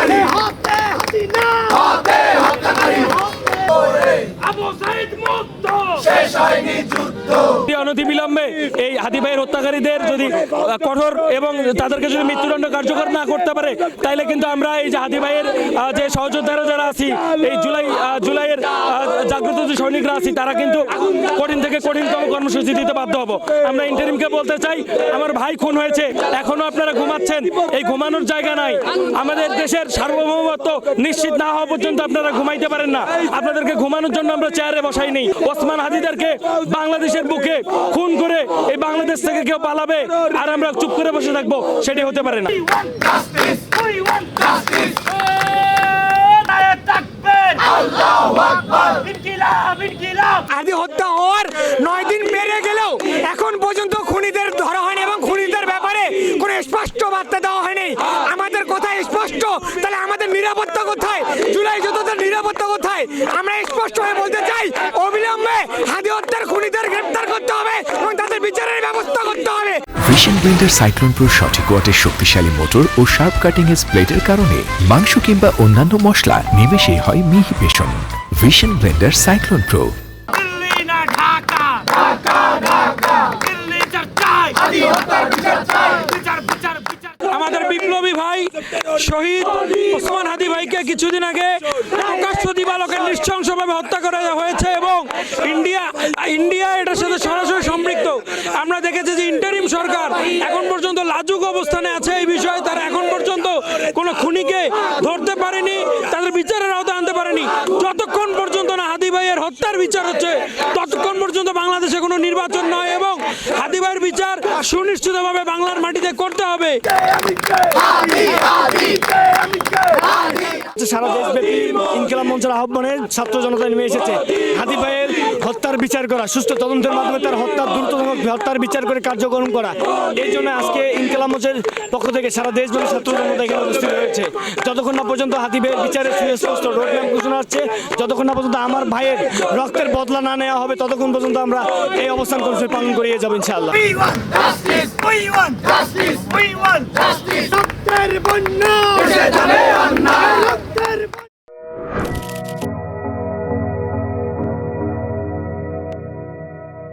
হত্যাকারী হাতে হাসিনা হাতে হত্যাকারী আবু সাইদ মুক্ত শেষ হয়নি যুদ্ধ। অনতিবিলম্বে এই হাদি ভাইয়ের হত্যাকারীদের যদি কঠোর এবং তাদেরকে যদি মৃত্যুদণ্ড কার্যকর না করতে পারে তাইলে কিন্তু আমরা এই যে হাদি ভাইয়ের যে সহযোদ্ধারা যারা আছি এই জুলাইয়ের জাগ্রত যে সৈনিকরা আছি তারা কিন্তু কঠিন থেকে কঠিনতম কর্মসূচি দিতে বাধ্য হব। আমরা ইন্টারিমকে বলতে চাই, আমার ভাই খুন হয়েছে, এখনো আপনারা ঘুমাচ্ছেন, এই ঘুমানোর জায়গা নাই। আমাদের দেশের সার্বভৌমত্ব নিশ্চিত না হওয়া পর্যন্ত আপনারা ঘুমাইতে পারেন না। আপনাদেরকে ঘুমানোর জন্য আমরা চেয়ারে বসাই নেই। ওসমান হাদিদেরকে বাংলাদেশের বুকে খুন করে এই বাংলাদেশ থেকে কেউ পালাবে আর আমরা চুপ করে বসে থাকবো, সেটি হতে পারে না। হাদি হত্যা হওয়ার 9 দিন পেরিয়ে গেলেও এখন পর্যন্ত খুনিদের ধরা হয়নি এবং খুনিদের ব্যাপারে কোনো স্পষ্ট বার্তা দেওয়া হয়নি। আমাদের কথা স্পষ্ট, তাহলে আমাদের নিরাপত্তা কোথায়? জুলাই যোদ্ধাদের নিরাপত্তা কোথায়? আমরা স্পষ্ট হয়ে বলতে চাই, অবিলম্বে হাদি হত্যার খুনিদের গ্রেফতার করতে হবে এবং তাদের বিচারের ব্যবস্থা করতে হবে। ভিশন ব্লেন্ডার সাইক্লোন প্রো সঠিক ওয়াটের শক্তিশালী মোটর ও শার্প কাটিং এজ ব্লেডের কারণে মাংস কিংবা অন্যান্য মশলা নিমেষেই হয় মিহি passion. Vision Blender cyclone pro. Delhi না ঢাকা, ঢাকা ঢাকা, দিল্লি চাই হাদি হত্যার বিচার চাই, বিচার বিচার বিচার। আমাদের বিপ্লবী ভাই শহীদ ওসমান হাদি ভাইকে কিছুদিন আগে প্রকাশ্য দিবালোকে নৃশংসভাবে হত্যা করা হয়েছে এবং ইন্ডিয়া এটার সাথে সরাসরি সম্পৃক্ত। আমরা দেখেছি যে ইন্টারিম সরকার এখন পর্যন্ত লাজুক অবস্থানে আছে এই বিষয়ে। তারা এখন পর্যন্ত কোনো খুনিকে ধরতে পারেনি, তাদের বিচারের আওতায় আনতে পারেনি। যতক্ষণ পর্যন্ত না হাদি ভাইয়ের হত্যার বিচার হচ্ছে ততক্ষণ পর্যন্ত বাংলাদেশে কোনো নির্বাচন নয় এবং হাদি ভাইয়ের বিচার সুনিশ্চিতভাবে বাংলার মাটিতে করতে হবে। সারা দেশব্যাপী ইনকিলাব মঞ্চের আহ্বানে ছাত্র জনতা নেমে এসেছে হাদি ভাইয়ের হত্যার বিচার করা, সুষ্ঠু তদন্তের মাধ্যমে তার দ্রুততম হত্যার বিচার করে কার্যক্রম করা। এই জন্য আজকে ইনকিলাব মঞ্চের পক্ষ থেকে সারা দেশব্যাপী ছাত্র জনতা এখানে উপস্থিত হয়েছে। যতক্ষণ না পর্যন্ত হাদি ভাইয়ের বিচারের সুস্পষ্ট রোডম্যাপ ঘোষণা হচ্ছে, যতক্ষণ না পর্যন্ত আমার ভাইয়ের রক্তের বদলা না নেওয়া হবে, ততক্ষণ পর্যন্ত আমরা এই অবস্থান কর্মসূচি পালন করিয়ে যাবো ইনশাআল্লাহ। We want justice, we want justice, we want justice.